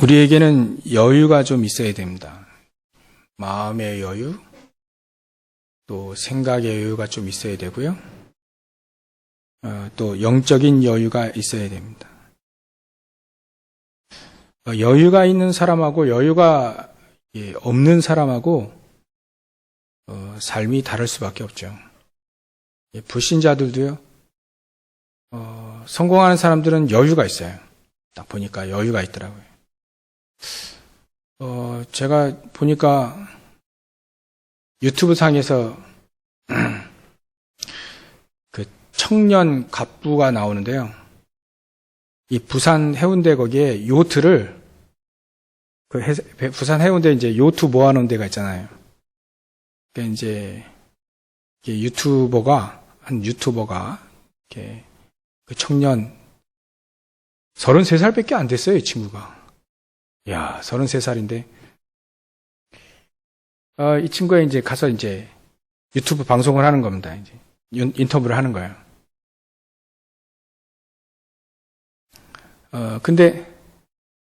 우리에게는 여유가 좀 있어야 됩니다. 마음의 여유, 또 생각의 여유가 좀 있어야 되고요. 또 영적인 여유가 있어야 됩니다. 여유가 있는 사람하고 여유가 없는 사람하고 삶이 다를 수밖에 없죠. 불신자들도요. 성공하는 사람들은 여유가 있어요. 딱 보니까 여유가 있더라고요. 제가 보니까 유튜브 상에서 그 청년 갑부가 나오는데요. 이 부산 해운대 거기에 요트를 부산 해운대 이제 요트 모아놓은 데가 있잖아요. 그러니까 이제 한 유튜버가 이렇게 그 청년 33살밖에 안 됐어요, 이 친구가. 야, 33살인데. 이 친구가 이제 가서 이제 유튜브 방송을 하는 겁니다. 이제 인터뷰를 하는 거예요. 근데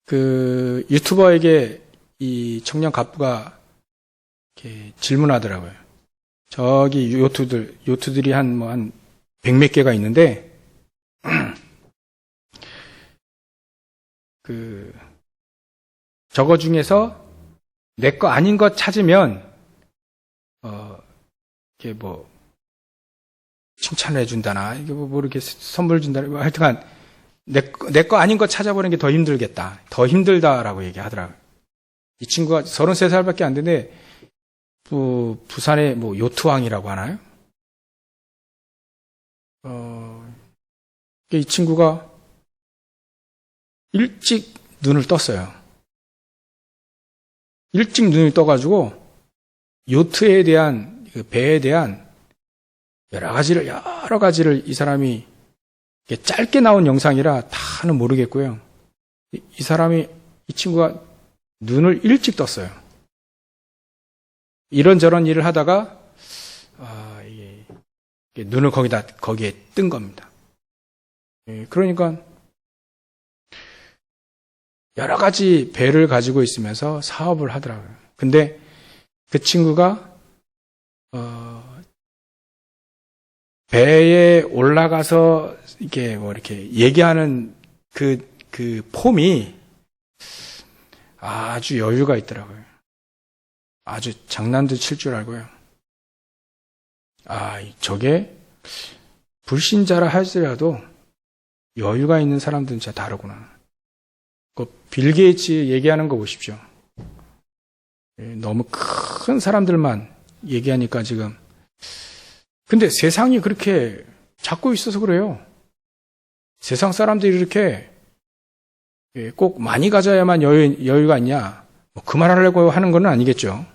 그 유튜버에게 이 청년 갑부가 이렇게 질문하더라고요. 저기 요트들이 한 100몇 개가 있는데, 저거 중에서 내 거 아닌 것 찾으면, 이게 칭찬을 해준다나, 이게 이렇게 선물 준다나, 하여튼간, 내 거 아닌 것 찾아보는 게 더 힘들겠다. 더 힘들다라고 얘기하더라고요. 이 친구가 33살밖에 안 되는데, 부산의 요트왕이라고 하나요? 이 친구가 일찍 눈을 떴어요. 일찍 눈을 떠가지고 요트에 대한, 배에 대한 여러 가지를 이 사람이 짧게 나온 영상이라 다는 모르겠고요. 이 친구가 눈을 일찍 떴어요. 이런저런 일을 하다가 눈을 거기에 뜬 겁니다. 그러니까 여러 가지 배를 가지고 있으면서 사업을 하더라고요. 근데 그 친구가 배에 올라가서 이렇게 얘기하는 그 폼이 아주 여유가 있더라고요. 아주 장난도 칠 줄 알고요. 저게 불신자라 할지라도 여유가 있는 사람들은 진짜 다르구나. 빌 게이츠 얘기하는 거 보십시오. 너무 큰 사람들만 얘기하니까 지금. 근데 세상이 그렇게 잡고 있어서 그래요. 세상 사람들이 이렇게 꼭 많이 가져야만 여유가 있냐. 그 말 하려고 하는 건 아니겠죠.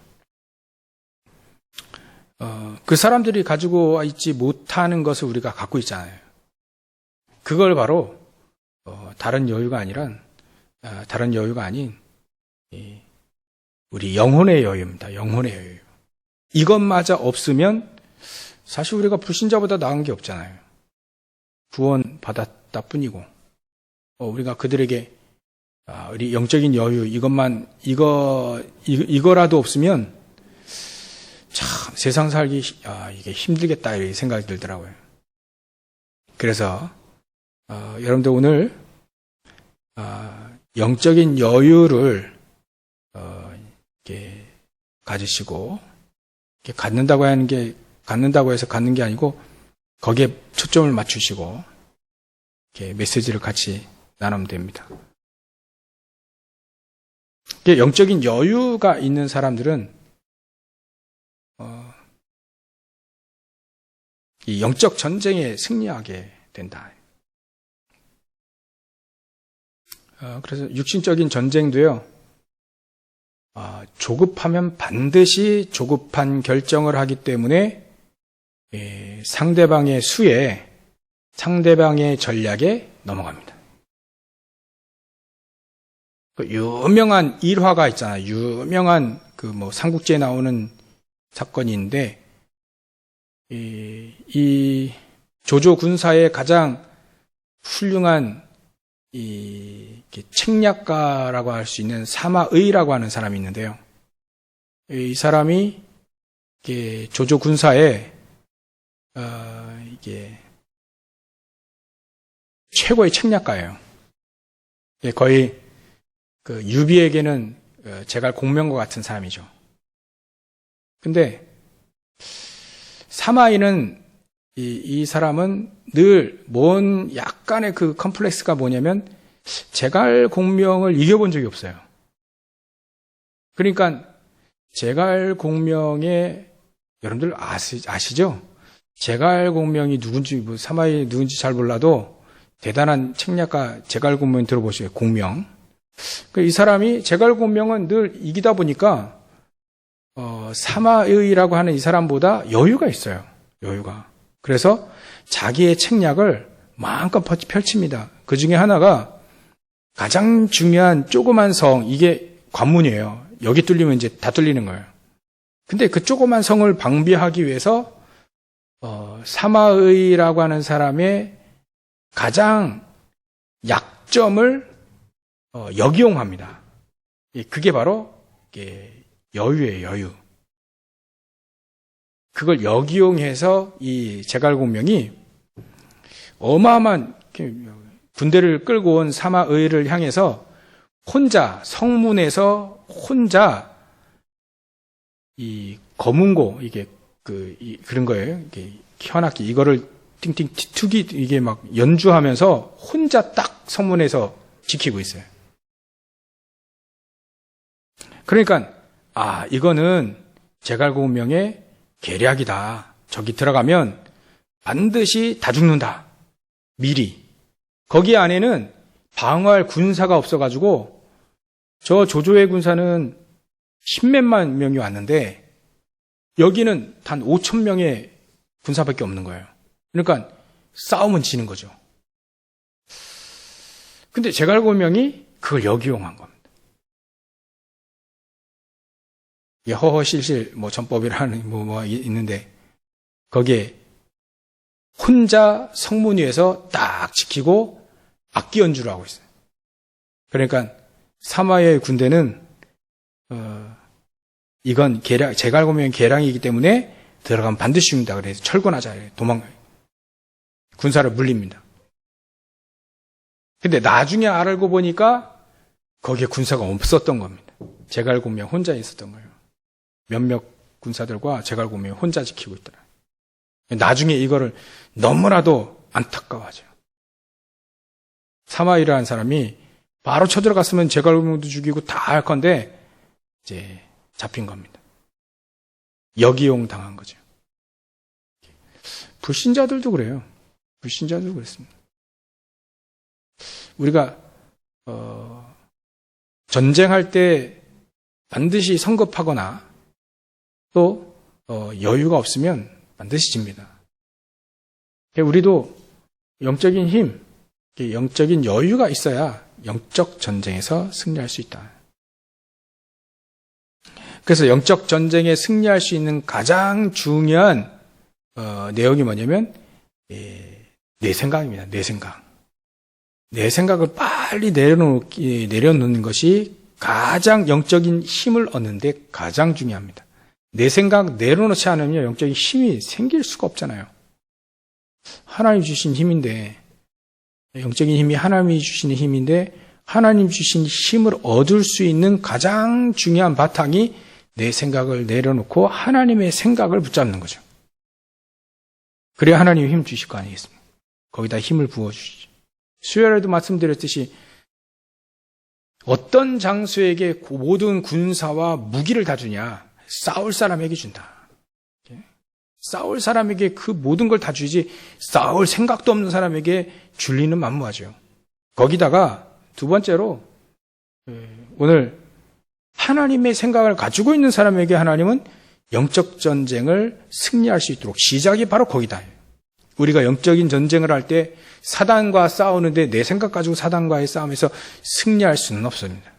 그 사람들이 가지고 있지 못하는 것을 우리가 갖고 있잖아요. 그걸 바로 다른 여유가 아닌 우리 영혼의 여유입니다. 영혼의 여유. 이것마저 없으면 사실 우리가 불신자보다 나은 게 없잖아요. 구원 받았다 뿐이고 우리가 그들에게 우리 영적인 여유 이거라도 없으면 참 세상 살기 이게 힘들겠다 이런 생각이 들더라고요. 그래서 여러분들 오늘 영적인 여유를 이렇게 가지시고 이렇게 갖는다고 해서 갖는 게 아니고 거기에 초점을 맞추시고 이렇게 메시지를 같이 나누면 됩니다. 영적인 여유가 있는 사람들은 이 영적 전쟁에 승리하게 된다. 그래서 육신적인 전쟁도요. 조급하면 반드시 조급한 결정을 하기 때문에 상대방의 수에, 상대방의 전략에 넘어갑니다. 유명한 일화가 있잖아요. 유명한 삼국지에 나오는 사건인데, 이 조조 군사의 가장 훌륭한 이렇게 책략가라고 할 수 있는 사마의라고 하는 사람이 있는데요. 이 사람이 이게 조조 군사에 이게 최고의 책략가예요. 거의 그 유비에게는 제갈 공명과 같은 사람이죠. 근데 사마이는 이 사람은 늘 뭔 약간의 그 컴플렉스가 뭐냐면 제갈 공명을 이겨본 적이 없어요. 그러니까 제갈 공명의 여러분들 아시죠? 제갈 공명이 누군지 사마이 누군지 잘 몰라도 대단한 책략가 제갈 공명 들어보세요. 공명. 이 사람이 제갈 공명은 늘 이기다 보니까 사마의라고 하는 이 사람보다 여유가 있어요. 여유가. 그래서 자기의 책략을 마음껏 펼칩니다. 그 중에 하나가 가장 중요한 조그만 성, 이게 관문이에요. 여기 뚫리면 이제 다 뚫리는 거예요. 근데 그 조그만 성을 방비하기 위해서 사마의라고 하는 사람의 가장 약점을 역이용합니다. 그게 바로 여유예요, 여유. 그걸 역이용해서 이 제갈공명이 어마어마한 군대를 끌고 온 사마의를 향해서 혼자 성문에서 혼자 이 거문고 이게 그런 거예요. 이게 현악기 이거를 띵띵 투기 이게 막 연주하면서 혼자 딱 성문에서 지키고 있어요. 그러니까 이거는 제갈공명의 계략이다. 저기 들어가면 반드시 다 죽는다. 미리. 거기 안에는 방어할 군사가 없어가지고 저 조조의 군사는 10몇만 명이 왔는데 여기는 단 5천 명의 군사밖에 없는 거예요. 그러니까 싸움은 지는 거죠. 근데 제갈공명이 그걸 역이용한 겁니다. 허허실실 전법이라는 있는데 거기에 혼자 성문 위에서 딱 지키고 악기 연주를 하고 있어요. 그러니까 사마의 군대는 이건 계략, 제갈공명의 계략이기 때문에 들어가면 반드시 죽는다. 그래서 철권하자. 도망가요. 군사를 물립니다. 근데 나중에 알고 보니까 거기에 군사가 없었던 겁니다. 제갈공명 혼자 있었던 거예요. 몇몇 군사들과 제갈공명이 혼자 지키고 있더라. 나중에 이거를 너무나도 안타까워하죠. 사마이라는 사람이 바로 쳐들어갔으면 제갈공명도 죽이고 다 할 건데 이제 잡힌 겁니다. 역이용 당한 거죠. 불신자들도 그래요. 불신자들도 그렇습니다. 우리가 전쟁할 때 반드시 성급하거나 또 여유가 없으면 반드시 집니다. 우리도 영적인 힘, 영적인 여유가 있어야 영적 전쟁에서 승리할 수 있다. 그래서 영적 전쟁에 승리할 수 있는 가장 중요한 내용이 뭐냐면 내 생각입니다. 내 생각. 내 생각을 빨리 내려놓는 것이 가장 영적인 힘을 얻는데 가장 중요합니다. 내 생각 내려놓지 않으면 영적인 힘이 생길 수가 없잖아요. 하나님 주신 힘인데, 영적인 힘이 하나님이 주시는 힘인데, 하나님 주신 힘을 얻을 수 있는 가장 중요한 바탕이 내 생각을 내려놓고 하나님의 생각을 붙잡는 거죠. 그래야 하나님이 힘 주실 거 아니겠습니까? 거기다 힘을 부어주시죠. 수요일에도 말씀드렸듯이 어떤 장수에게 모든 군사와 무기를 다 주냐? 싸울 사람에게 준다. 싸울 사람에게 그 모든 걸 다 주지 싸울 생각도 없는 사람에게 줄 리는 만무하죠. 거기다가 두 번째로 오늘 하나님의 생각을 가지고 있는 사람에게 하나님은 영적 전쟁을 승리할 수 있도록 시작이 바로 거기다. 우리가 영적인 전쟁을 할 때 사단과 싸우는데 내 생각 가지고 사단과의 싸움에서 승리할 수는 없습니다.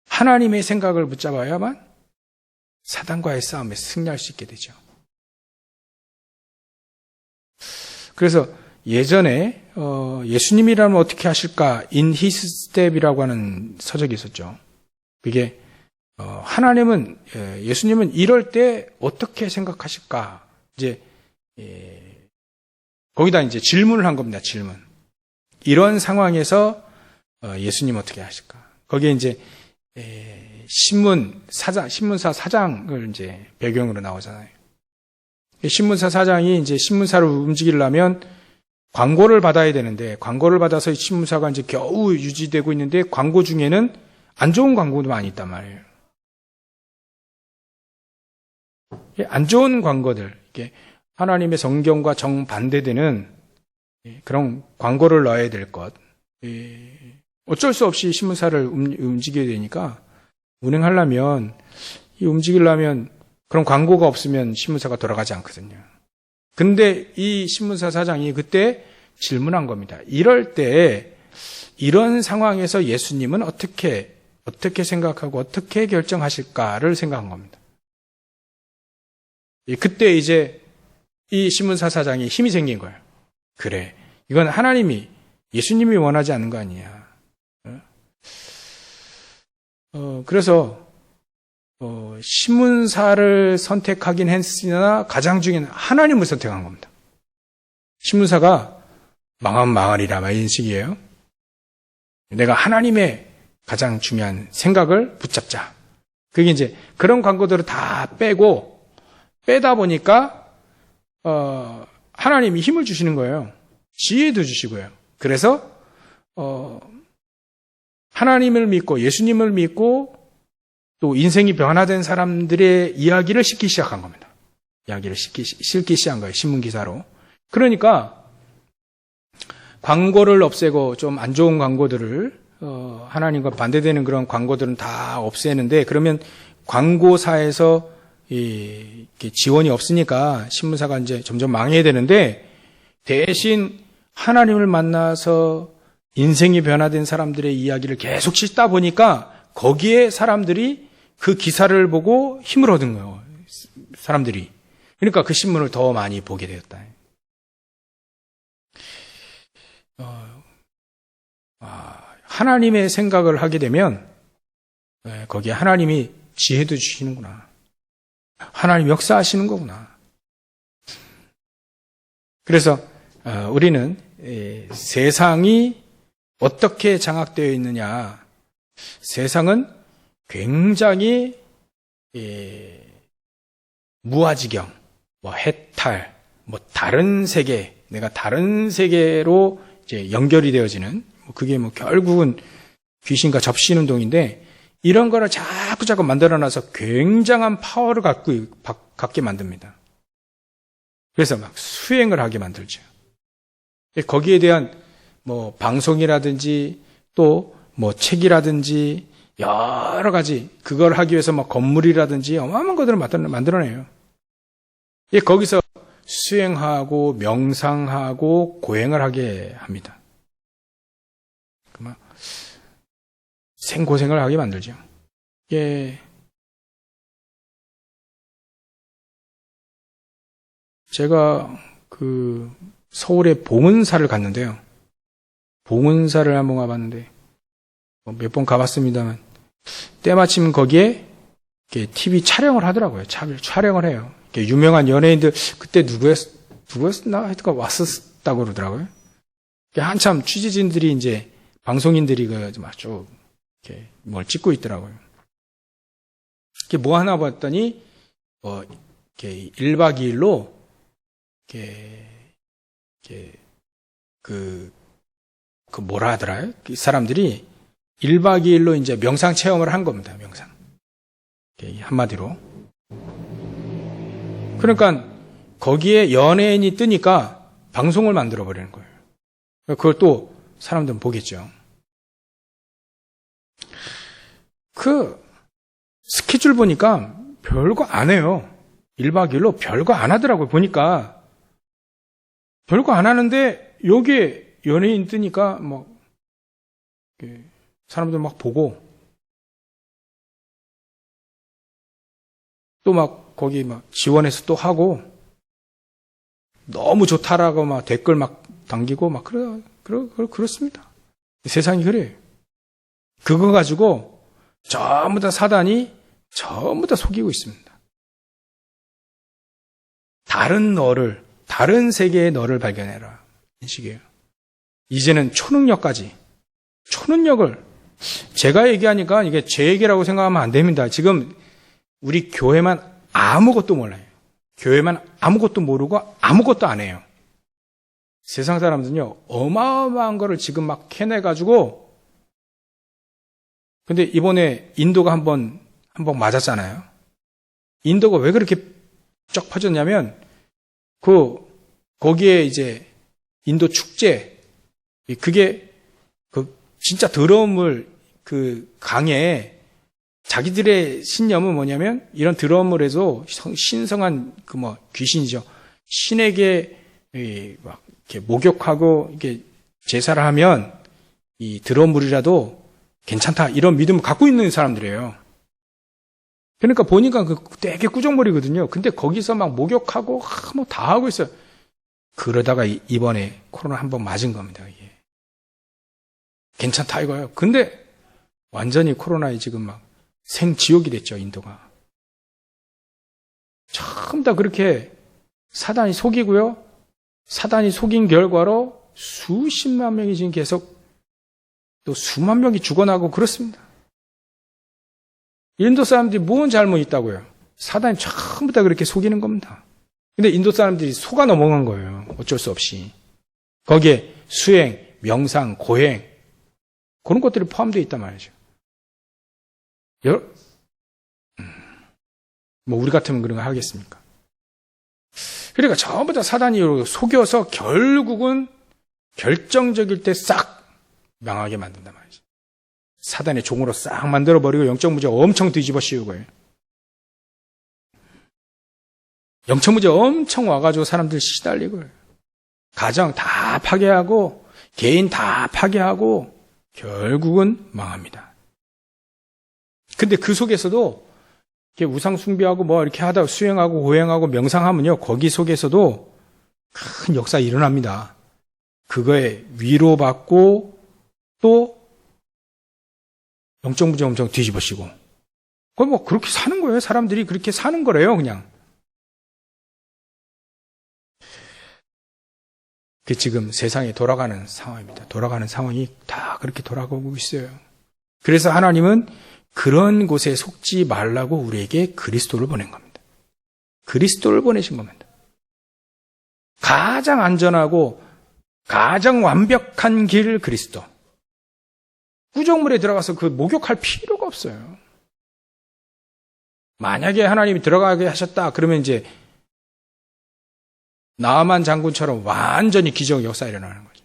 하나님의 생각을 붙잡아야만 사단과의 싸움에 승리할 수 있게 되죠. 그래서 예전에 예수님이라면 어떻게 하실까? In His Step이라고 하는 서적이 있었죠. 그게 하나님은 예수님은 이럴 때 어떻게 생각하실까? 이제 거기다 이제 질문을 한 겁니다. 질문. 이런 상황에서 예수님 어떻게 하실까? 거기에 이제 신문사 사장을 이제 배경으로 나오잖아요. 신문사 사장이 이제 신문사를 움직이려면 광고를 받아야 되는데 광고를 받아서 신문사가 이제 겨우 유지되고 있는데 광고 중에는 안 좋은 광고도 많이 있단 말이에요. 안 좋은 광고들, 이게 하나님의 성경과 정반대되는 그런 광고를 넣어야 될 것. 어쩔 수 없이 신문사를 움직여야 되니까 운행하려면 움직이려면 그런 광고가 없으면 신문사가 돌아가지 않거든요. 근데 이 신문사 사장이 그때 질문한 겁니다. 이럴 때 이런 상황에서 예수님은 어떻게 생각하고 어떻게 결정하실까를 생각한 겁니다. 그때 이제 이 신문사 사장이 힘이 생긴 거예요. 그래, 이건 하나님이 예수님이 원하지 않는 거 아니냐. 그래서 신문사를 선택하긴 했으나 가장 중요한 하나님을 선택한 겁니다. 신문사가 망하면 망하리라 이런 식이에요. 내가 하나님의 가장 중요한 생각을 붙잡자. 그게 이제 그런 광고들을 다 빼다 보니까 하나님이 힘을 주시는 거예요. 지혜도 주시고요. 그래서 하나님을 믿고 예수님을 믿고 또 인생이 변화된 사람들의 이야기를 싣기 시작한 겁니다. 이야기를 싣기 시작한 거예요. 신문기사로. 그러니까 광고를 없애고 좀 안 좋은 광고들을 하나님과 반대되는 그런 광고들은 다 없애는데 그러면 광고사에서 지원이 없으니까 신문사가 이제 점점 망해야 되는데 대신 하나님을 만나서 인생이 변화된 사람들의 이야기를 계속 싣다 보니까 거기에 사람들이 그 기사를 보고 힘을 얻은 거예요. 사람들이. 그러니까 그 신문을 더 많이 보게 되었다. 하나님의 생각을 하게 되면 거기에 하나님이 지혜도 주시는구나. 하나님 역사하시는 거구나. 그래서 우리는 세상이 어떻게 장악되어 있느냐. 세상은 굉장히 무아지경, 해탈, 다른 세계, 내가 다른 세계로 이제 연결이 되어지는 그게 결국은 귀신과 접신운동인데 이런 거를 자꾸 만들어놔서 굉장한 파워를 갖게 만듭니다. 그래서 수행을 하게 만들죠. 거기에 대한 방송이라든지 또 책이라든지 여러 가지 그걸 하기 위해서 건물이라든지 어마어마한 것들을 만들어내요. 거기서 수행하고 명상하고 고행을 하게 합니다. 생고생을 하게 만들죠. 제가 서울에 봉은사를 갔는데요. 봉은사를 한번 가봤는데 몇 번 가봤습니다만 때마침 거기에 TV 촬영을 하더라고요. 촬영을 해요. 유명한 연예인들 그때 누구였나 하여튼 왔었다고 그러더라고요. 한참 취재진들이 이제 방송인들이 쭉 이렇게 뭘 찍고 있더라고요. 뭐 하나 봤더니 이렇게 1박 2일로 뭐라 하더라요? 사람들이 1박 2일로 이제 명상 체험을 한 겁니다. 명상. 한마디로. 그러니까 거기에 연예인이 뜨니까 방송을 만들어 버리는 거예요. 그걸 또 사람들은 보겠죠. 스케줄 보니까 별거 안 해요. 1박 2일로 별거 안 하더라고요. 보니까. 별거 안 하는데 여기에 연예인 뜨니까 사람들 보고 또 거기 지원해서 또 하고 너무 좋다라고 댓글 당기고 막 그렇습니다. 세상이 그래요. 그거 가지고 전부 다 사단이 전부 다 속이고 있습니다. 다른 너를, 다른 세계의 너를 발견해라. 이런 식이에요. 이제는 초능력까지. 초능력을 제가 얘기하니까 이게 제 얘기라고 생각하면 안 됩니다. 지금 우리 교회만 아무것도 몰라요. 교회만 아무것도 모르고 아무것도 안 해요. 세상 사람들은요, 어마어마한 거를 지금 막 캐내가지고, 근데 이번에 인도가 한번 맞았잖아요. 인도가 왜 그렇게 쫙 퍼졌냐면, 거기에 이제 인도 축제, 그게 진짜 더러운 물 강에 자기들의 신념은 뭐냐면 이런 더러운 물에서 신성한 귀신이죠. 신에게 막 이렇게 목욕하고 이렇게 제사를 하면 이 더러운 물이라도 괜찮다 이런 믿음을 갖고 있는 사람들이에요. 그러니까 보니까 되게 꾸정물이거든요. 근데 거기서 막 목욕하고 뭐 다 하고 있어요. 그러다가 이번에 코로나 한번 맞은 겁니다. 이게. 괜찮다 이거예요. 근데 완전히 코로나에 지금 막 생지옥이 됐죠, 인도가. 전부 다 그렇게 사단이 속이고요. 사단이 속인 결과로 수십만 명이 지금 계속 또 수만 명이 죽어나고 그렇습니다. 인도 사람들이 뭔 잘못 있다고요? 사단이 전부 다 그렇게 속이는 겁니다. 근데 인도 사람들이 속아 넘어간 거예요. 어쩔 수 없이. 거기에 수행, 명상, 고행 그런 것들이 포함되어 있단 말이죠. 뭐 우리 같으면 그런 거 하겠습니까? 그러니까 전부 다 사단이 속여서 결국은 결정적일 때 싹 망하게 만든단 말이죠. 사단의 종으로 싹 만들어버리고 영적 문제 엄청 뒤집어 씌우고요. 영적 문제 엄청 와가지고 사람들 시달리고요. 가정 다 파괴하고 개인 다 파괴하고 결국은 망합니다. 근데 그 속에서도 이렇게 우상 숭배하고 뭐 이렇게 하다 수행하고 고행하고 명상하면요. 거기 속에서도 큰 역사 일어납니다. 그거에 위로받고 또 영적 문제 엄청 뒤집어쓰고. 그건 뭐 그렇게 사는 거예요. 사람들이 그렇게 사는 거래요, 그냥. 그 지금 세상에 돌아가는 상황입니다. 돌아가는 상황이 다 그렇게 돌아가고 있어요. 그래서 하나님은 그런 곳에 속지 말라고 우리에게 그리스도를 보낸 겁니다. 그리스도를 보내신 겁니다. 가장 안전하고 가장 완벽한 길 그리스도. 구정물에 들어가서 그 목욕할 필요가 없어요. 만약에 하나님이 들어가게 하셨다 그러면 이제 나아만 장군처럼 완전히 기적 역사 일어나는 거죠.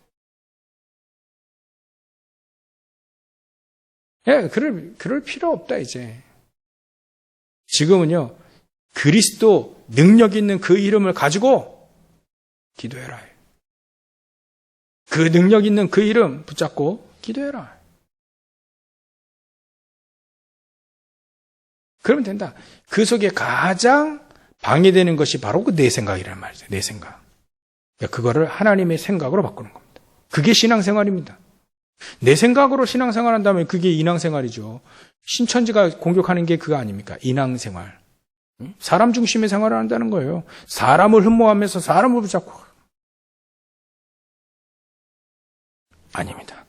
예, 그럴 필요 없다 이제. 지금은요 그리스도 능력 있는 그 이름을 가지고 기도해라. 그 능력 있는 그 이름 붙잡고 기도해라. 그러면 된다. 그 속에 가장 방해되는 것이 바로 그 내 생각이란 말이죠. 내 생각. 그거를 하나님의 생각으로 바꾸는 겁니다. 그게 신앙생활입니다. 내 생각으로 신앙생활 한다면 그게 인왕생활이죠. 신천지가 공격하는 게 그거 아닙니까? 인왕생활. 사람 중심의 생활을 한다는 거예요. 사람을 흠모하면서 사람을 붙잡고. 아닙니다.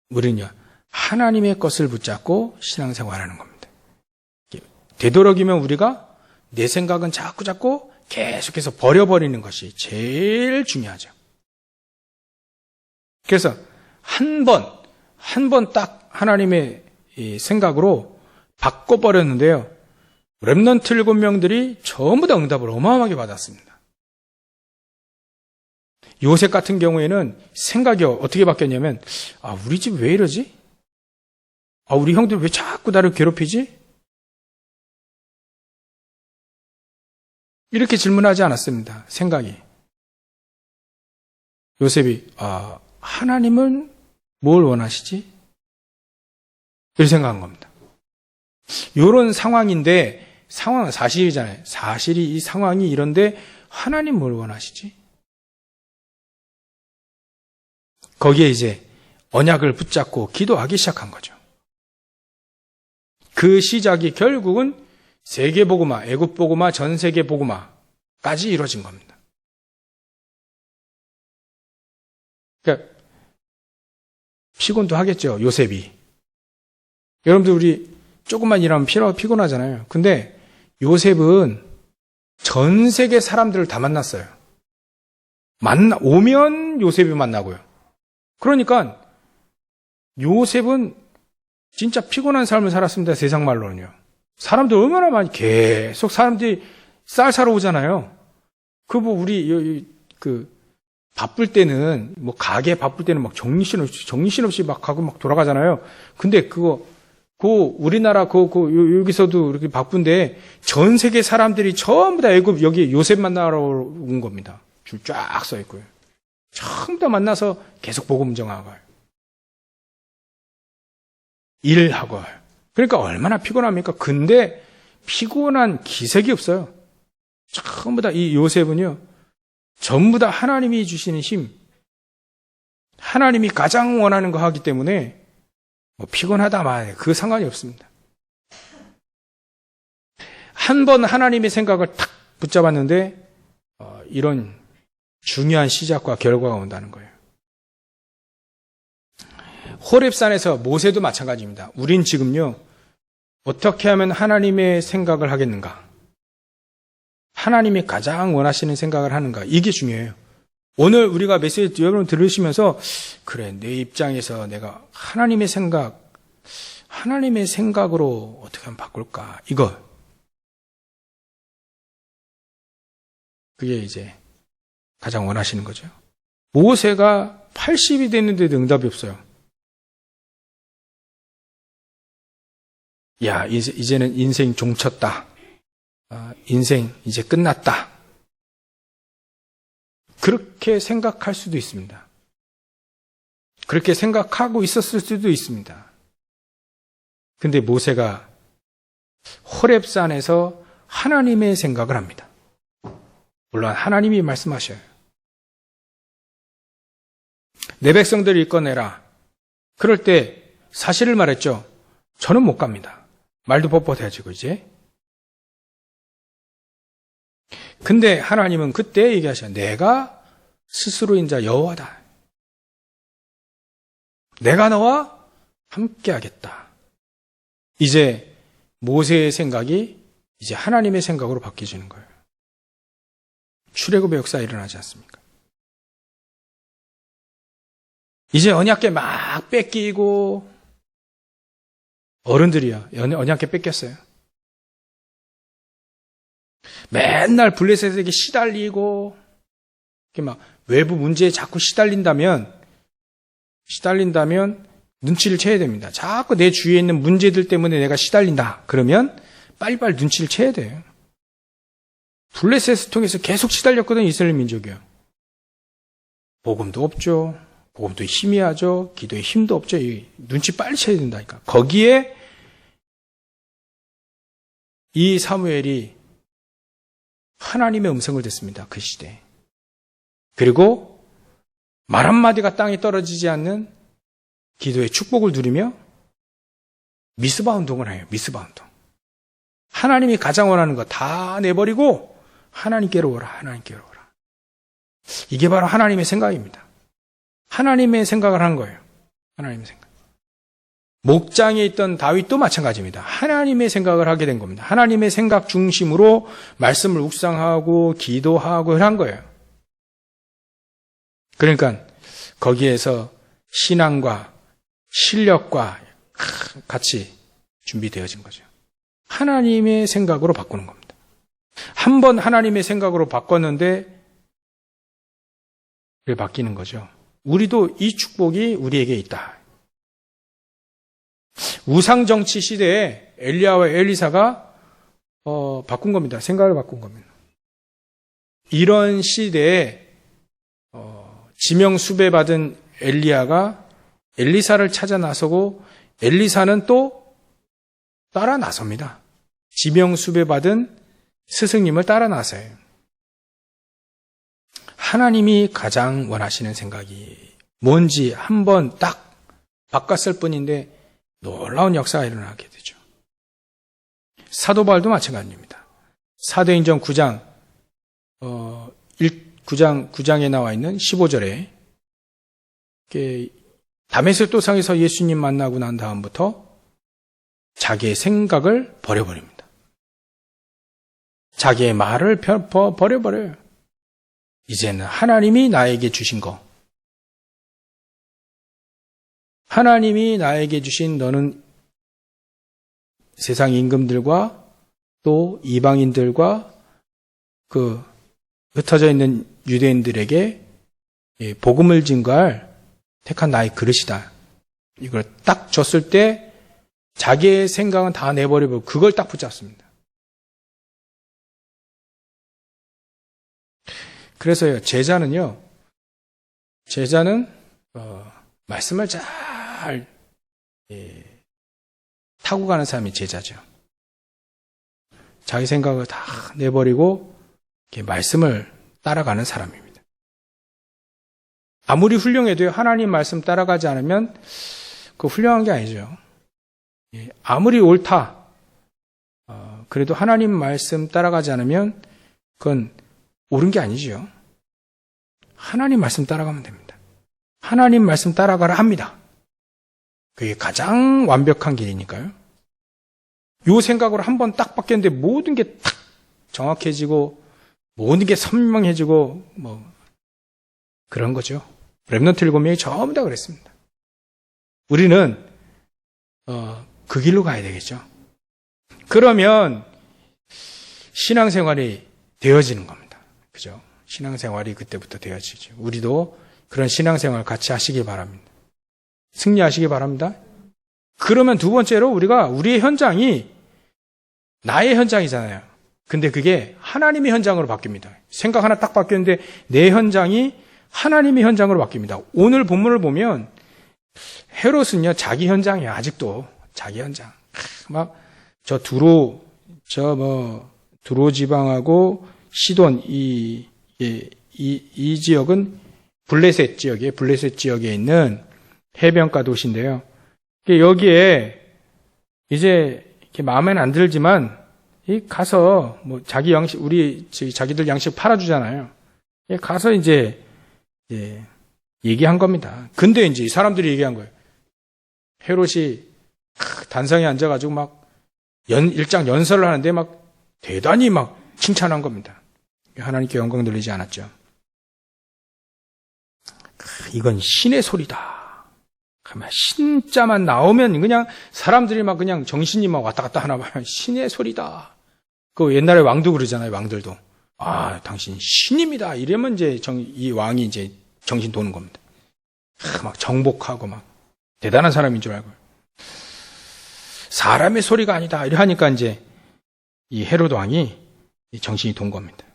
우리는요, 하나님의 것을 붙잡고 신앙생활하는 겁니다. 되도록이면 우리가 내 생각은 자꾸 계속해서 버려버리는 것이 제일 중요하죠. 그래서 한 번 딱 하나님의 생각으로 바꿔버렸는데요. 렘넌트 7명들이 전부 다 응답을 어마어마하게 받았습니다. 요셉 같은 경우에는 생각이 어떻게 바뀌었냐면, 우리 집 왜 이러지? 우리 형들 왜 자꾸 나를 괴롭히지? 이렇게 질문하지 않았습니다. 생각이. 요셉이 하나님은 뭘 원하시지? 이렇게 생각한 겁니다. 이런 상황인데 상황은 사실이잖아요. 사실이 이 상황이 이런데 하나님 뭘 원하시지? 거기에 이제 언약을 붙잡고 기도하기 시작한 거죠. 그 시작이 결국은 세계복음화, 애굽복음화, 전세계복음화까지 이루어진 겁니다. 그러니까 피곤도 하겠죠, 요셉이. 여러분들 우리 조금만 일하면 피곤하잖아요. 근데 요셉은 전 세계 사람들을 다 만났어요. 오면 요셉이 만나고요. 그러니까 요셉은 진짜 피곤한 삶을 살았습니다. 세상 말로는요. 사람들 얼마나 많이 계속 사람들이 쌀 사러 오잖아요. 우리 바쁠 때는 가게 바쁠 때는 막 정신없이 막 가고 막 돌아가잖아요. 근데 우리나라 여기서도 이렇게 바쁜데 전 세계 사람들이 전부 다 애굽 여기 요셉 만나러 온 겁니다. 줄 쫙 서 있고요. 전부 다 만나서 계속 복음 전하고요. 일하고. 그러니까 얼마나 피곤합니까? 근데 피곤한 기색이 없어요. 전부 다 이 요셉은요. 전부 다 하나님이 주시는 힘. 하나님이 가장 원하는 거 하기 때문에 피곤하다 말해 그 상관이 없습니다. 한 번 하나님의 생각을 탁 붙잡았는데 이런 중요한 시작과 결과가 온다는 거예요. 호렙산에서 모세도 마찬가지입니다. 우린 지금요, 어떻게 하면 하나님의 생각을 하겠는가? 하나님이 가장 원하시는 생각을 하는가? 이게 중요해요. 오늘 우리가 메시지 여러분 들으시면서, 그래, 내 입장에서 내가 하나님의 생각으로 어떻게 하면 바꿀까? 그게 이제 가장 원하시는 거죠. 모세가 80이 됐는데도 응답이 없어요. 야, 이제는 인생 종쳤다. 인생 이제 끝났다. 그렇게 생각할 수도 있습니다. 그렇게 생각하고 있었을 수도 있습니다. 근데 모세가 호렙산에서 하나님의 생각을 합니다. 물론 하나님이 말씀하셔요. 내 백성들을 이끌어내라. 그럴 때 사실을 말했죠. 저는 못 갑니다. 말도 뻣뻣해지고 이제. 근데 하나님은 그때 얘기하셔요. 내가 스스로인 자 여호와다. 내가 너와 함께 하겠다. 이제 모세의 생각이 이제 하나님의 생각으로 바뀌어지는 거예요. 출애굽의 역사에 일어나지 않습니까? 이제 언약궤 막 뺏기고 어른들이야 언약궤 뺏겼어요. 맨날 블레셋에게 시달리고 이렇게 막 외부 문제에 자꾸 시달린다면 눈치를 채야 됩니다. 자꾸 내 주위에 있는 문제들 때문에 내가 시달린다. 그러면 빨리빨리 눈치를 채야 돼요. 블레셋을 통해서 계속 시달렸거든 이스라엘 민족이요. 복음도 없죠. 복음도 희미하죠. 기도에 힘도 없죠. 눈치 빨리 채야 된다니까. 거기에 이 사무엘이 하나님의 음성을 듣습니다. 그 시대에. 그리고 말 한마디가 땅에 떨어지지 않는 기도의 축복을 누리며 미스바 운동을 해요. 미스바 운동. 하나님이 가장 원하는 거 다 내버리고 하나님께로 오라. 하나님께로 오라. 이게 바로 하나님의 생각입니다. 하나님의 생각을 한 거예요. 하나님의 생각. 목장에 있던 다윗도 마찬가지입니다. 하나님의 생각을 하게 된 겁니다. 하나님의 생각 중심으로 말씀을 묵상하고 기도하고 한 거예요. 그러니까 거기에서 신앙과 실력과 같이 준비되어진 거죠. 하나님의 생각으로 바꾸는 겁니다. 한 번 하나님의 생각으로 바꿨는데 그게 바뀌는 거죠. 우리도 이 축복이 우리에게 있다. 우상정치 시대에 엘리야와 엘리사가 바꾼 겁니다. 생각을 바꾼 겁니다. 이런 시대에 지명 수배받은 엘리야가 엘리사를 찾아 나서고 엘리사는 또 따라 나섭니다. 지명 수배받은 스승님을 따라 나서요. 하나님이 가장 원하시는 생각이 뭔지 한번 딱 바꿨을 뿐인데 놀라운 역사가 일어나게 되죠. 사도 바울도 마찬가지입니다. 사도행전 9장 9장에 나와 있는 15절에 다메섹 도상에서 예수님 만나고 난 다음부터 자기의 생각을 버려버립니다. 자기의 말을 버려버려요. 이제는 하나님이 나에게 주신 거, 하나님이 나에게 주신 너는 세상 임금들과 또 이방인들과 그 흩어져 있는 유대인들에게 복음을 증거할 택한 나의 그릇이다. 이걸 딱 줬을 때 자기의 생각은 다 내버리고 그걸 딱 붙잡습니다. 그래서요, 제자는 말씀을 잘 타고 가는 사람이 제자죠. 자기 생각을 다 내버리고 말씀을 따라가는 사람입니다. 아무리 훌륭해도요, 하나님 말씀 따라가지 않으면 그 훌륭한 게 아니죠. 아무리 옳다, 그래도 하나님 말씀 따라가지 않으면 그건 옳은 게 아니죠. 하나님 말씀 따라가면 됩니다. 하나님 말씀 따라가라 합니다. 그게 가장 완벽한 길이니까요. 요 생각으로 한번 딱 바뀌었는데 모든 게 딱 정확해지고 모든 게 선명해지고 그런 거죠. 렘넌트 7명이 전부 다 그랬습니다. 우리는 그 길로 가야 되겠죠. 그러면 신앙생활이 되어지는 겁니다. 그죠? 신앙생활이 그때부터 되어지죠. 우리도 그런 신앙생활 같이 하시기 바랍니다. 승리하시기 바랍니다. 그러면 두 번째로 우리의 현장이 나의 현장이잖아요. 근데 그게 하나님의 현장으로 바뀝니다. 생각 하나 딱 바뀌었는데 내 현장이 하나님의 현장으로 바뀝니다. 오늘 본문을 보면 헤롯은요, 자기 현장이야. 아직도 자기 현장. 두로 지방하고 시돈 이 지역은 블레셋 지역이에요. 블레셋 지역에 있는 해변가 도시인데요. 여기에 이제 이렇게 마음에는 안 들지만 가서 자기 양식 자기들 양식 팔아주잖아요. 가서 이제 얘기한 겁니다. 근데 이제 사람들이 얘기한 거예요. 헤롯이 단상에 앉아가지고 일장 연설을 하는데 대단히 칭찬한 겁니다. 하나님께 영광 돌리지 않았죠. 이건 신의 소리다. 신자만 나오면 그냥 사람들이 그냥 정신이 왔다 갔다 하나 봐요. 신의 소리다. 그 옛날에 왕도 그러잖아요. 왕들도. 당신 신입니다. 이러면 이제 이 왕이 이제 정신 도는 겁니다. 정복하고 대단한 사람인 줄 알고. 사람의 소리가 아니다. 이래 하니까 이제 이 헤롯 왕이 정신이 돈 겁니다.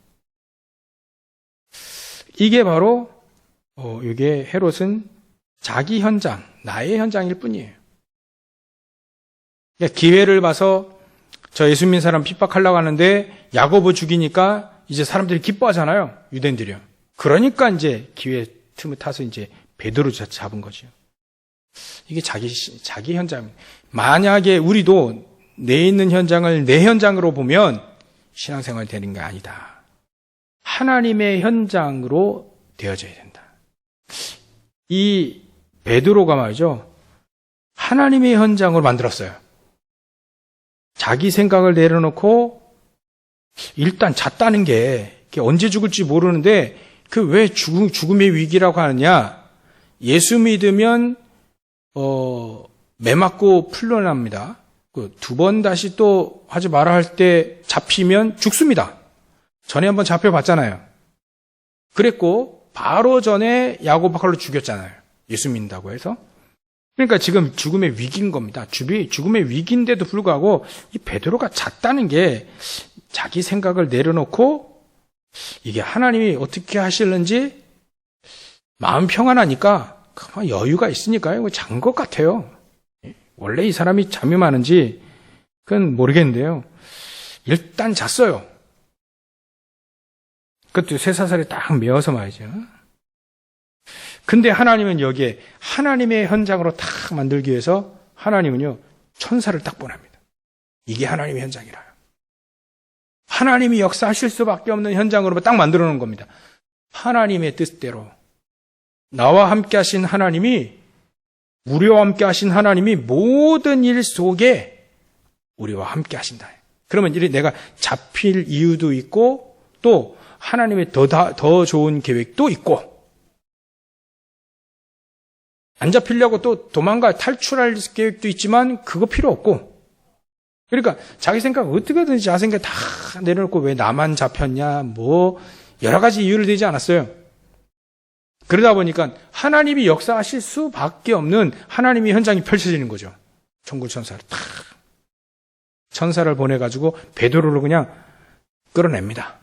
이게 바로 이게 헤롯은 자기 현장, 나의 현장일 뿐이에요. 그러니까 기회를 봐서 저 예수 믿는 사람 핍박하려고 하는데 야고보 죽이니까 이제 사람들이 기뻐하잖아요. 유대인들이요. 그러니까 이제 기회 틈을 타서 이제 베드로 잡은 거죠. 이게 자기 현장. 만약에 우리도 내 있는 현장을 내 현장으로 보면 신앙생활이 되는 게 아니다. 하나님의 현장으로 되어져야 된다. 이 베드로가 말이죠. 하나님의 현장으로 만들었어요. 자기 생각을 내려놓고 일단 잤다는 게 언제 죽을지 모르는데 그 왜 죽음의 위기라고 하느냐. 예수 믿으면 매 맞고 풀려납니다. 두 번 다시 또 하지 마라 할 때 잡히면 죽습니다. 전에 한번 잡혀봤잖아요. 그랬고 바로 전에 야고보칼로 죽였잖아요. 예수 믿는다고 해서. 그러니까 지금 죽음의 위기인 겁니다. 죽음의 위기인데도 불구하고 이 베드로가 잤다는 게 자기 생각을 내려놓고 이게 하나님이 어떻게 하실는지 마음 평안하니까 여유가 있으니까요. 잔 것 같아요. 원래 이 사람이 잠이 많은지 그건 모르겠는데요. 일단 잤어요. 그것도 쇠사슬에 딱 메어서 말이죠. 근데 하나님은 여기에 하나님의 현장으로 딱 만들기 위해서 하나님은요, 천사를 딱 보냅니다. 이게 하나님의 현장이라요. 하나님이 역사하실 수밖에 없는 현장으로 딱 만들어 놓은 겁니다. 하나님의 뜻대로 나와 함께 하신 하나님이, 우리와 함께 하신 하나님이 모든 일 속에 우리와 함께 하신다. 그러면 내가 잡힐 이유도 있고 또 하나님의 더 좋은 계획도 있고, 안 잡히려고 또 도망가 탈출할 계획도 있지만 그거 필요 없고, 그러니까 자기 생각 어떻게든지 자기 생각 다 내려놓고 왜 나만 잡혔냐 뭐 여러 가지 이유를 대지 않았어요. 그러다 보니까 하나님이 역사하실 수밖에 없는 하나님의 현장이 펼쳐지는 거죠. 천군 천사를 탁 천사를 보내가지고 베드로를 그냥 끌어냅니다.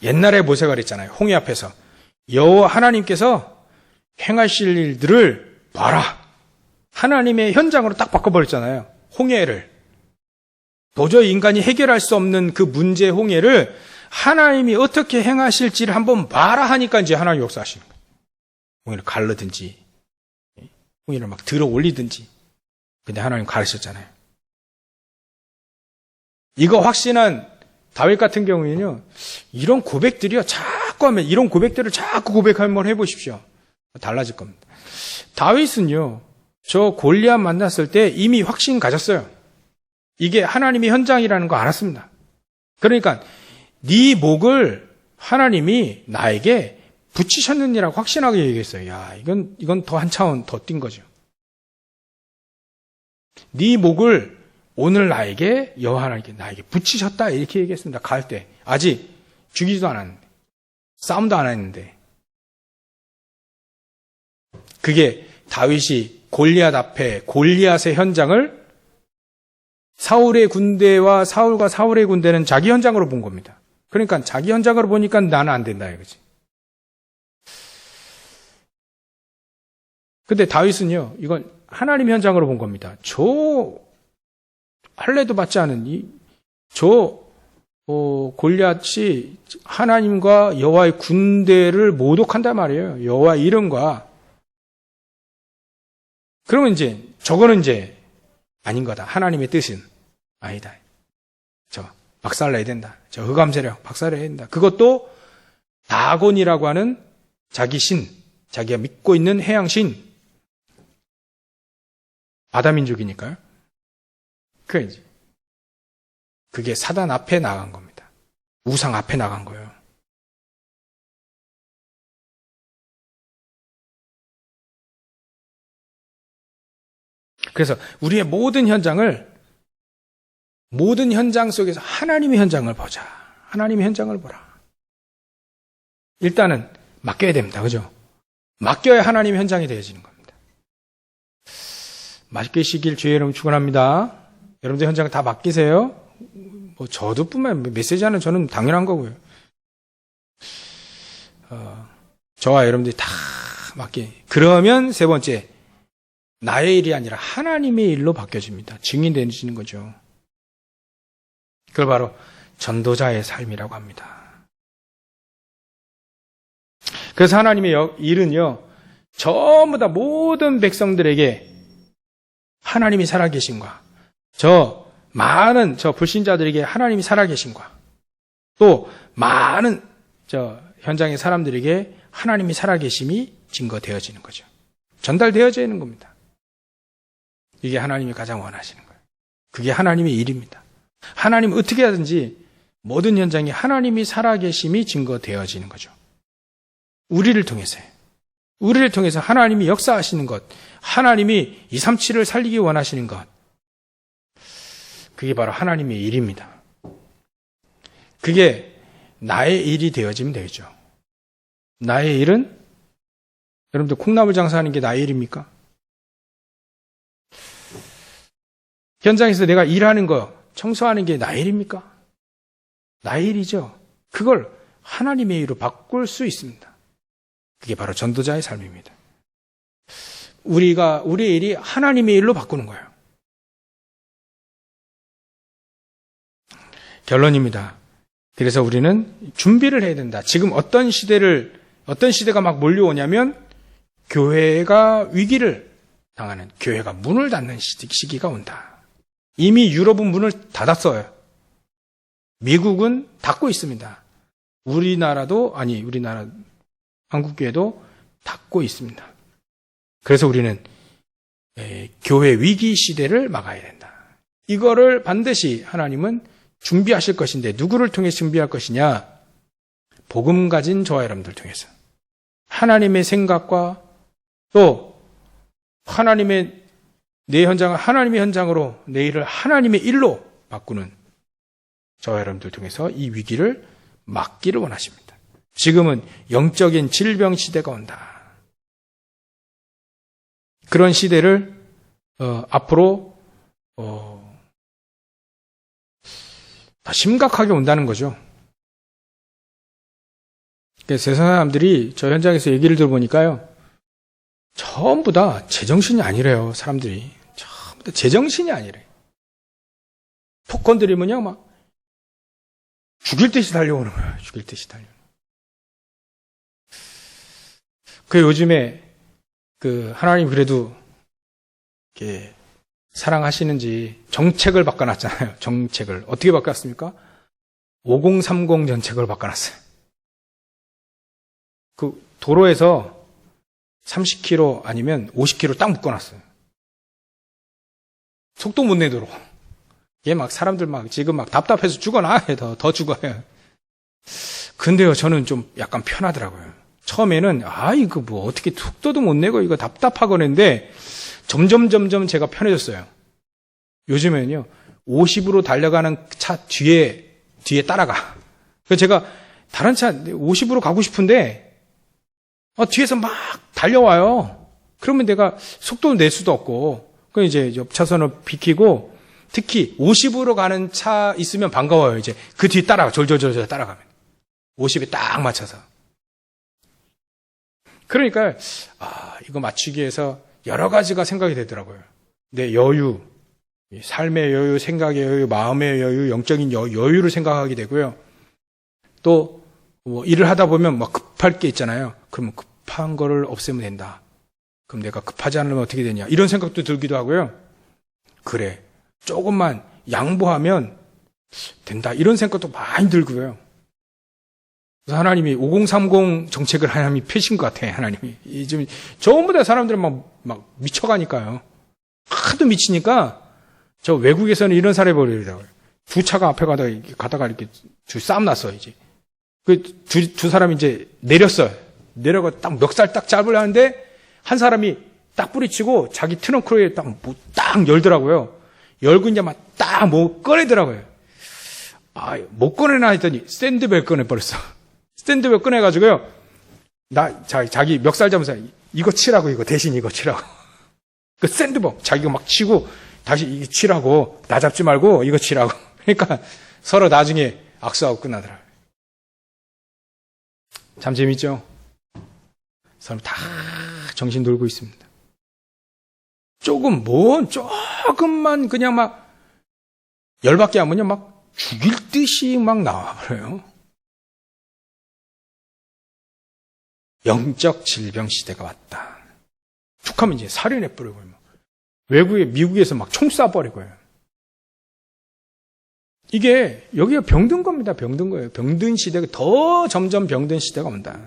옛날에 모세가 그랬잖아요. 홍해 앞에서 여호와 하나님께서 행하실 일들을 봐라. 하나님의 현장으로 딱 바꿔버렸잖아요. 홍해를. 도저히 인간이 해결할 수 없는 그 문제 홍해를 하나님이 어떻게 행하실지를 한번 봐라 하니까 이제 하나님 역사하시는 거예요. 홍해를 갈르든지 홍해를 막 들어 올리든지. 근데 하나님 가르쳤잖아요. 이거 확신한 다윗 같은 경우에는요, 이런 고백들이요, 자꾸 하면, 이런 고백들을 자꾸 고백하면 해보십시오. 달라질 겁니다. 다윗은요, 저 골리앗 만났을 때 이미 확신 가졌어요. 이게 하나님의 현장이라는 거 알았습니다. 그러니까, 네 목을 하나님이 나에게 붙이셨느니라고 확신하게 얘기했어요. 야, 이건 더 한 차원 더 뛴 거죠. 네 목을 오늘 나에게 여호와 하나님께 나에게 붙이셨다 이렇게 얘기했습니다. 갈 때 아직 죽이지도 않았는데 싸움도 안 했는데 그게 다윗이 골리앗 앞에 골리앗의 현장을 사울의 군대와 사울과 사울의 군대는 자기 현장으로 본 겁니다. 그러니까 자기 현장으로 보니까 나는 안 된다 이거지. 근데 다윗은요, 이건 하나님 현장으로 본 겁니다. 할례도 받지 않은 골리앗이 하나님과 여호와의 군대를 모독한단 말이에요. 여호와의 이름과. 그러면 이제 저거는 이제 아닌 거다. 하나님의 뜻은 아니다. 저 박살내야 된다. 저 흑암 세력 박살내야 된다. 그것도 다곤이라고 하는 자기 신, 자기가 믿고 있는 해양신, 바다민족이니까요. 그게 사단 앞에 나간 겁니다. 우상 앞에 나간 거예요. 그래서 우리의 모든 현장 속에서 하나님의 현장을 보자. 하나님의 현장을 보라. 일단은 맡겨야 됩니다. 그죠? 맡겨야 하나님의 현장이 되어지는 겁니다. 맡기시길 주의 이름으로 축원합니다. 여러분들 현장을 다 맡기세요. 뭐 저도 뿐만 메시지 하는 저는 당연한 거고요. 저와 여러분들이 다 그러면 세 번째, 나의 일이 아니라 하나님의 일로 바뀌어집니다. 증인되시는 거죠. 그걸 바로 전도자의 삶이라고 합니다. 그래서 하나님의 일은요, 전부 다 모든 백성들에게 하나님이 살아계신과 많은 불신자들에게 하나님이 살아계신과 또 많은 현장의 사람들에게 하나님이 살아계심이 증거되어지는 거죠. 전달되어지는 겁니다. 이게 하나님이 가장 원하시는 거예요. 그게 하나님의 일입니다. 하나님 어떻게 하든지 모든 현장에 하나님이 살아계심이 증거되어지는 거죠. 우리를 통해서요. 우리를 통해서 하나님이 역사하시는 것, 하나님이 237을 살리기 원하시는 것, 그게 바로 하나님의 일입니다. 그게 나의 일이 되어지면 되죠. 나의 일은 여러분들 콩나물 장사하는 게 나의 일입니까? 현장에서 내가 일하는 거, 청소하는 게 나의 일입니까? 나의 일이죠. 그걸 하나님의 일로 바꿀 수 있습니다. 그게 바로 전도자의 삶입니다. 우리의 일이 하나님의 일로 바꾸는 거예요. 결론입니다. 그래서 우리는 준비를 해야 된다. 지금 어떤 시대가 막 몰려오냐면 교회가 위기를 당하는, 교회가 문을 닫는 시기가 온다. 이미 유럽은 문을 닫았어요. 미국은 닫고 있습니다. 한국교회도 닫고 있습니다. 그래서 우리는 교회 위기 시대를 막아야 된다. 이거를 반드시 하나님은 준비하실 것인데 누구를 통해 준비할 것이냐? 복음 가진 저와 여러분들 통해서. 하나님의 생각과 또 하나님의 내 현장을 하나님의 현장으로, 내 일을 하나님의 일로 바꾸는 저와 여러분들 통해서 이 위기를 막기를 원하십니다. 지금은 영적인 질병 시대가 온다. 그런 시대를 앞으로 더 심각하게 온다는 거죠. 세상 사람들이 저 현장에서 얘기를 들어보니까요, 전부 다 제정신이 아니래요. 사람들이 전부 다 제정신이 아니래요. 톡 건드리면요 막 죽일 듯이 달려오는 거예요. 죽일 듯이 달려오는 거예요. 요즘에 하나님 그래도 이렇게 사랑하시는지 정책을 바꿔놨잖아요. 정책을 어떻게 바꿨습니까? 5030 정책을 바꿔놨어요. 도로에서 30km 아니면 50km 딱 묶어놨어요. 속도 못 내도록. 얘 사람들 지금 답답해서 죽어나. 더 죽어요. 근데요, 저는 좀 약간 편하더라고요. 처음에는, 이거 어떻게 속도도 못 내고 이거 답답하고 했는데, 점점 제가 편해졌어요. 요즘에는요, 50으로 달려가는 차 뒤에 따라가. 그래서 제가 다른 차 50으로 가고 싶은데, 뒤에서 막 달려와요. 그러면 내가 속도를 낼 수도 없고, 그럼 이제 옆 차선을 비키고, 특히 50으로 가는 차 있으면 반가워요. 이제 그 뒤 따라가, 졸졸 따라가면. 50에 딱 맞춰서. 그러니까, 이거 맞추기 위해서 여러 가지가 생각이 되더라고요. 내 여유, 삶의 여유, 생각의 여유, 마음의 여유, 영적인 여유를 생각하게 되고요. 또, 일을 하다 보면 급할 게 있잖아요. 그러면 급한 거를 없애면 된다. 그럼 내가 급하지 않으면 어떻게 되냐. 이런 생각도 들기도 하고요. 그래, 조금만 양보하면 된다. 이런 생각도 많이 들고요. 그래서 하나님이 5030 정책을 하나님이 펴신 것 같아요. 하나님이. 지금 전부 다 사람들은 막 미쳐가니까요. 하도 미치니까 저 외국에서는 이런 사례 벌이더라고요. 두 차가 앞에 가다가 이렇게 싸움 났어요. 이제 두 사람이 이제 내렸어요. 내려가 딱 멱살 딱 잡으려는데 한 사람이 딱 뿌리치고 자기 트렁크에 딱 열더라고요. 열고 이제 딱 꺼내더라고요. 못 꺼내나 했더니 샌드백 꺼내버렸어. 샌드백 꺼내가지고요. 자기 멱살 잡으면서 이거 치라고, 이거 대신 이거 치라고. 그 샌드백 자기가 치고 다시 이거 치라고, 나 잡지 말고 이거 치라고. 그러니까 서로 나중에 악수하고 끝나더라고요. 참 재밌죠? 사람 다 정신 놀고 있습니다. 조금만 그냥 열받게 하면요, 죽일 듯이 나와버려요. 영적 질병 시대가 왔다. 툭 하면 이제 살인해버리고요. 미국에서 총 쏴버리고요. 이게, 여기가 병든 겁니다. 병든 거예요. 병든 시대가 점점 병든 시대가 온다.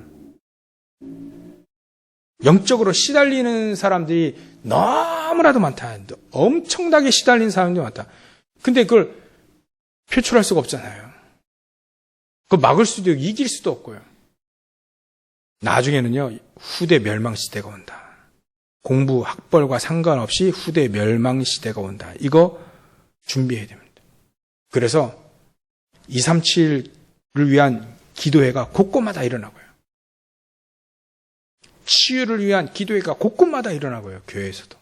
영적으로 시달리는 사람들이 너무나도 많다. 엄청나게 시달리는 사람들이 많다. 근데 그걸 표출할 수가 없잖아요. 그걸 막을 수도 없고, 이길 수도 없고요. 나중에는요, 후대 멸망 시대가 온다. 공부, 학벌과 상관없이 후대 멸망 시대가 온다. 이거 준비해야 됩니다. 그래서 237을 위한 기도회가 곳곳마다 일어나고요. 치유를 위한 기도회가 곳곳마다 일어나고요. 교회에서도.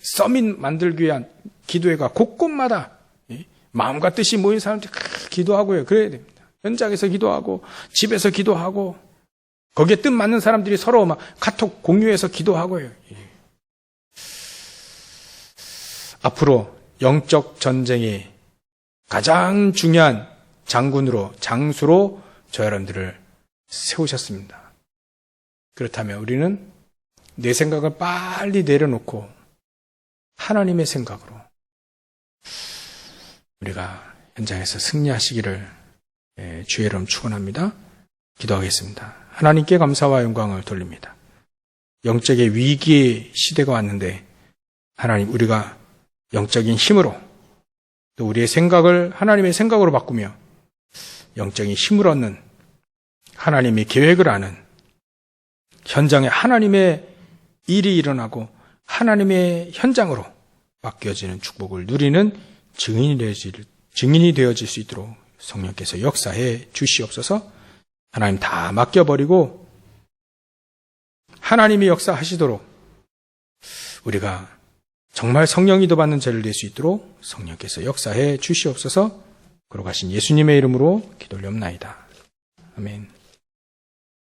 서밋 만들기 위한 기도회가 곳곳마다 마음과 뜻이 모인 사람들이 기도하고요. 그래야 됩니다. 현장에서 기도하고 집에서 기도하고 거기에 뜻 맞는 사람들이 서로 카톡 공유해서 기도하고요. 앞으로 영적 전쟁이 가장 중요한 장군으로, 장수로 저 여러분들을 세우셨습니다. 그렇다면 우리는 내 생각을 빨리 내려놓고 하나님의 생각으로 우리가 현장에서 승리하시기를 주의 이름 축원합니다. 기도하겠습니다. 하나님께 감사와 영광을 돌립니다. 영적의 위기의 시대가 왔는데 하나님, 우리가 영적인 힘으로 또 우리의 생각을 하나님의 생각으로 바꾸며 영적인 힘을 얻는, 하나님의 계획을 아는, 현장에 하나님의 일이 일어나고 하나님의 현장으로 바뀌어지는 축복을 누리는 증인이 되어질 수 있도록 성령께서 역사해 주시옵소서. 하나님 다 맡겨버리고 하나님이 역사하시도록 우리가 정말 성령 인도받는 자를 될 수 있도록 성령께서 역사해 주시옵소서. 걸어가신 예수님의 이름으로 기도 올리옵나이다. 아멘.